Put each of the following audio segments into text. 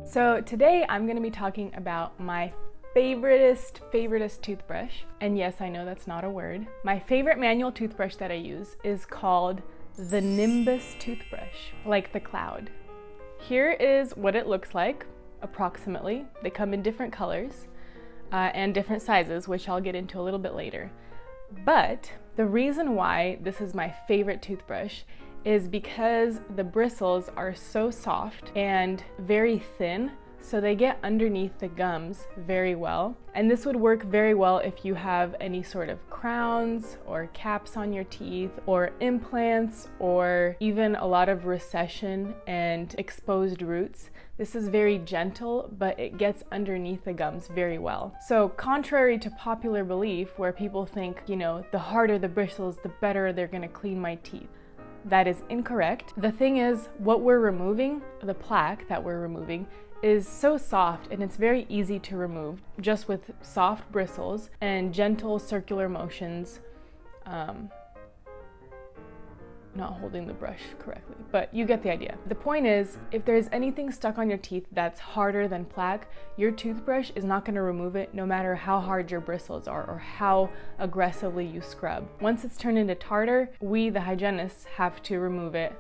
So today I'm going to be talking about my favoriteest toothbrush. And yes, I know that's not a word. My favorite manual toothbrush that I use is called the Nimbus Toothbrush, like the cloud. Here is what it looks like, approximately. They come in different colors and different sizes, which I'll get into a little bit later. But the reason why this is my favorite toothbrush is because the bristles are so soft and very thin, so they get underneath the gums very well. And this would work very well if you have any sort of crowns or caps on your teeth, or implants, or even a lot of recession and exposed roots. This is very gentle, but it gets underneath the gums very well. So contrary to popular belief, where people think, you know, the harder the bristles, the better they're gonna clean my teeth. That is incorrect. The thing is, what we're removing, the plaque that we're removing, is so soft and it's very easy to remove just with soft bristles and gentle circular motions. Not holding the brush correctly, but you get the idea. The point is, if there's anything stuck on your teeth that's harder than plaque, your toothbrush is not going to remove it no matter how hard your bristles are or how aggressively you scrub. Once it's turned into tartar, we, the hygienists, have to remove it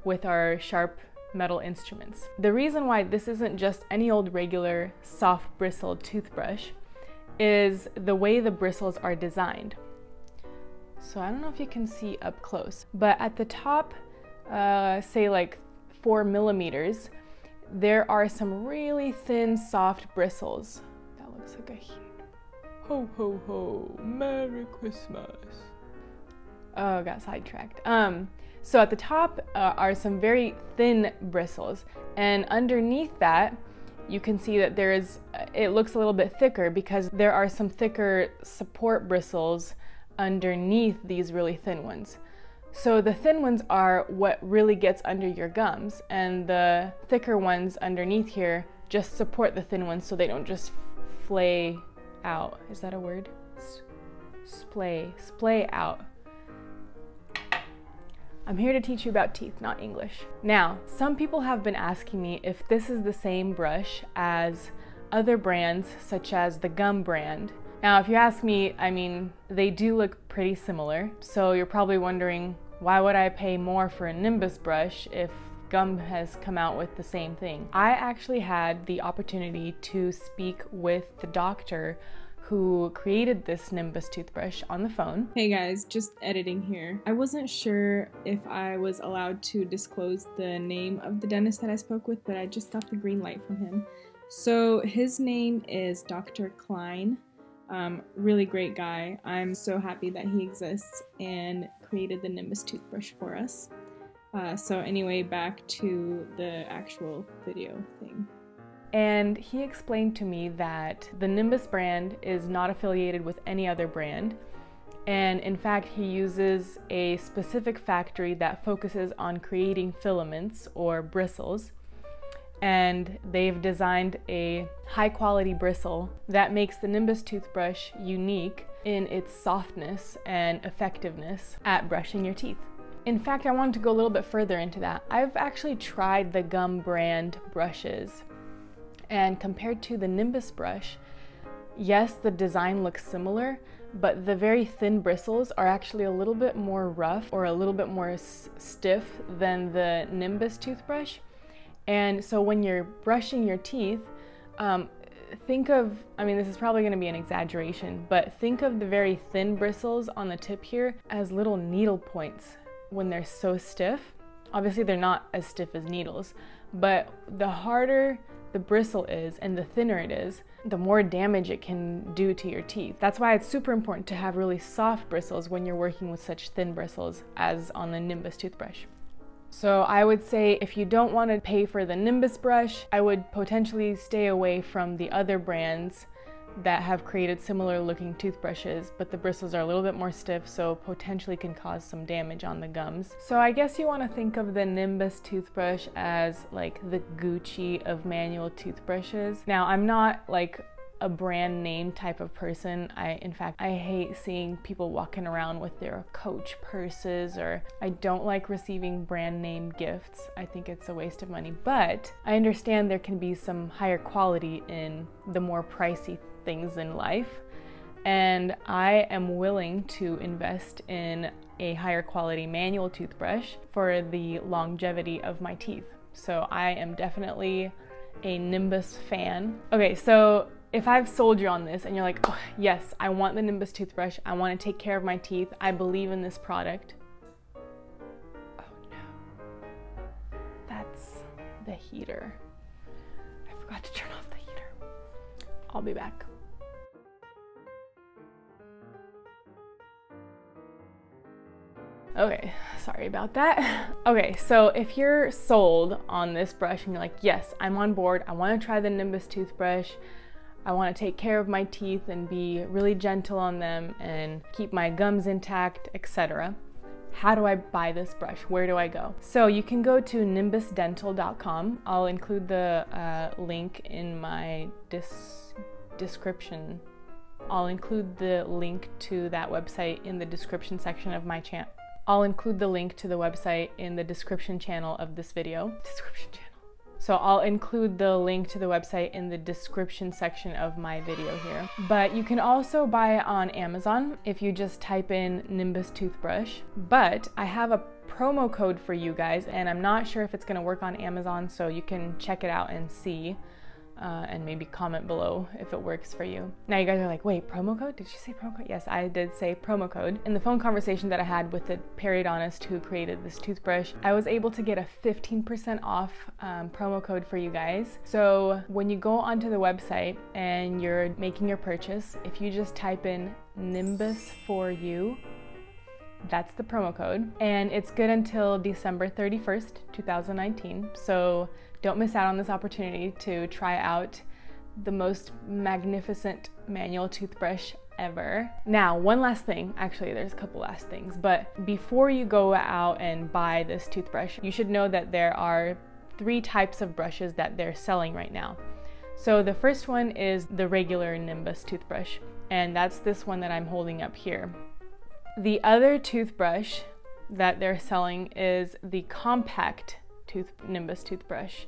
with our sharp metal instruments. The reason why this isn't just any old regular soft bristled toothbrush is the way the bristles are designed. So I don't know if you can see up close, but at the top, say like 4 millimeters, there are some really thin, soft bristles. That looks like a huge ho ho ho, Merry Christmas. Oh, got sidetracked. So at the top are some very thin bristles, and underneath that, you can see that it looks a little bit thicker because there are some thicker support bristles underneath these really thin ones. So the thin ones are what really gets under your gums, and the thicker ones underneath here just support the thin ones so they don't just flay out. Is that a word? Splay out. I'm here to teach you about teeth, not English. Now, some people have been asking me if this is the same brush as other brands such as the gum brand. Now, if you ask me, I mean, they do look pretty similar, so you're probably wondering, why would I pay more for a Nimbus brush if gum has come out with the same thing? I actually had the opportunity to speak with the doctor who created this Nimbus toothbrush on the phone. Hey guys, just editing here. I wasn't sure if I was allowed to disclose the name of the dentist that I spoke with, but I just got the green light from him. So his name is Dr. Klein. Really great guy. I'm so happy that he exists and created the Nimbus toothbrush for us. So anyway, back to the actual video thing. And he explained to me that the Nimbus brand is not affiliated with any other brand. And in fact, he uses a specific factory that focuses on creating filaments or bristles. And they've designed a high quality bristle that makes the Nimbus toothbrush unique in its softness and effectiveness at brushing your teeth. In fact, I wanted to go a little bit further into that. I've actually tried the gum brand brushes, and compared to the Nimbus brush, yes, the design looks similar, but the very thin bristles are actually a little bit more rough or a little bit more stiff than the Nimbus toothbrush. And so when you're brushing your teeth, think of, I mean, this is probably going to be an exaggeration, but think of the very thin bristles on the tip here as little needle points when they're so stiff. Obviously, they're not as stiff as needles, but the harder the bristle is and the thinner it is, the more damage it can do to your teeth. That's why it's super important to have really soft bristles when you're working with such thin bristles as on the Nimbus toothbrush. So I would say if you don't want to pay for the Nimbus brush, I would potentially stay away from the other brands that have created similar looking toothbrushes, but the bristles are a little bit more stiff, so potentially can cause some damage on the gums. So I guess you want to think of the Nimbus toothbrush as like the Gucci of manual toothbrushes. Now, I'm not like a brand name type of person. In fact, I hate seeing people walking around with their Coach purses, or I don't like receiving brand name gifts. I think it's a waste of money, but I understand there can be some higher quality in the more pricey things in life. And I am willing to invest in a higher quality manual toothbrush for the longevity of my teeth. So I am definitely a Nimbus fan. Okay, so if I've sold you on this and you're like, oh, yes, I want the Nimbus toothbrush, I want to take care of my teeth, I believe in this product. Oh no, that's the heater. I forgot to turn off the heater. I'll be back. Okay, sorry about that. Okay, so if you're sold on this brush and you're like, yes, I'm on board, I want to try the Nimbus toothbrush, I want to take care of my teeth and be really gentle on them and keep my gums intact, etc. How do I buy this brush? Where do I go? So you can go to nimbusdental.com. I'll include the link in my description. I'll include the link to that website in the description section of my channel. I'll include the link to the website in the description channel of this video. So I'll include the link to the website in the description section of my video here. But you can also buy it on Amazon if you just type in Nimbus toothbrush. But I have a promo code for you guys, and I'm not sure if it's gonna work on Amazon, so you can check it out and see. And maybe comment below if it works for you. Now you guys are like, wait, promo code? Did you say promo code? Yes, I did say promo code. In the phone conversation that I had with the periodontist who created this toothbrush, I was able to get a 15% off promo code for you guys. So when you go onto the website and you're making your purchase, if you just type in Nimbus for you, that's the promo code. And it's good until December 31st, 2019. So don't miss out on this opportunity to try out the most magnificent manual toothbrush ever. Now, one last thing, actually there's a couple last things, but before you go out and buy this toothbrush, you should know that there are 3 types of brushes that they're selling right now. So the first one is the regular Nimbus toothbrush, and that's this one that I'm holding up here. The other toothbrush that they're selling is the compact Nimbus toothbrush.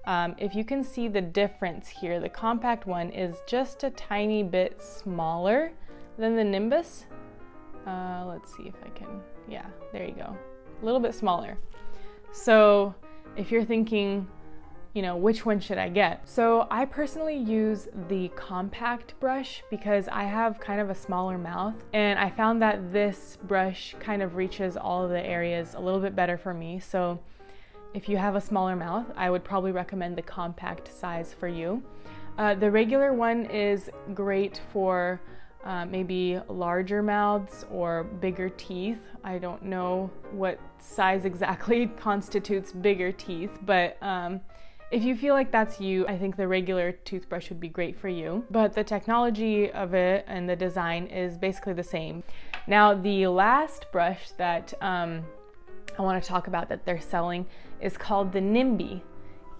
If you can see the difference here, the compact one is just a tiny bit smaller than the Nimbus. Let's see if I can, yeah, there you go. A little bit smaller. So if you're thinking, you know, which one should I get? So I personally use the compact brush because I have kind of a smaller mouth, and I found that this brush kind of reaches all of the areas a little bit better for me. So if you have a smaller mouth, I would probably recommend the compact size for you. The regular one is great for maybe larger mouths or bigger teeth. I don't know what size exactly constitutes bigger teeth, but if you feel like that's you, I think the regular toothbrush would be great for you. But the technology of it and the design is basically the same. Now, the last brush that I want to talk about that they're selling is called the Nimby.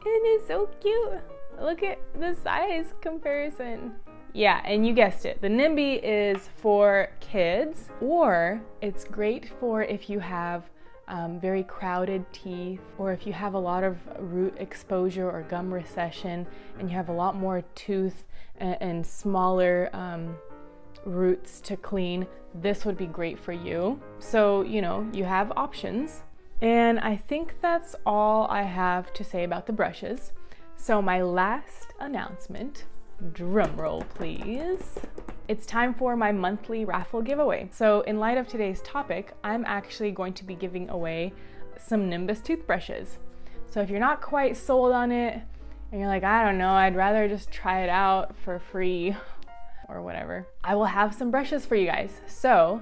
It is so cute. Look at the size comparison. Yeah, and you guessed it. The Nimby is for kids, or it's great for if you have very crowded teeth, or if you have a lot of root exposure or gum recession and you have a lot more tooth and smaller roots to clean. This would be great for you. So, you know, you have options. And I think that's all I have to say about the brushes. So my last announcement, drum roll please. It's time for my monthly raffle giveaway. So in light of today's topic, I'm actually going to be giving away some Nimbus toothbrushes. So if you're not quite sold on it and you're like, I don't know, I'd rather just try it out for free or whatever, I will have some brushes for you guys. So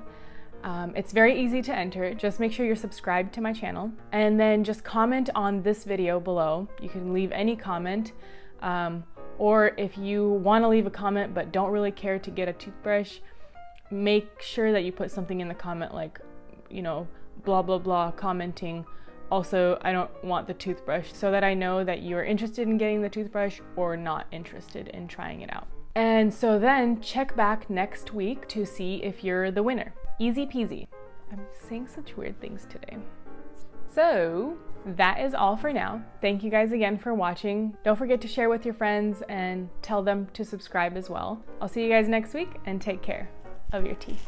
it's very easy to enter. Just make sure you're subscribed to my channel and then just comment on this video below. You can leave any comment, or if you want to leave a comment but don't really care to get a toothbrush, make sure that you put something in the comment like, you know, blah blah blah, commenting also I don't want the toothbrush, so that I know that you're interested in getting the toothbrush or not interested in trying it out. And so then check back next week to see if you're the winner. Easy peasy. I'm saying such weird things today. So that is all for now. Thank you guys again for watching. Don't forget to share with your friends and tell them to subscribe as well. I'll see you guys next week, and take care of your teeth.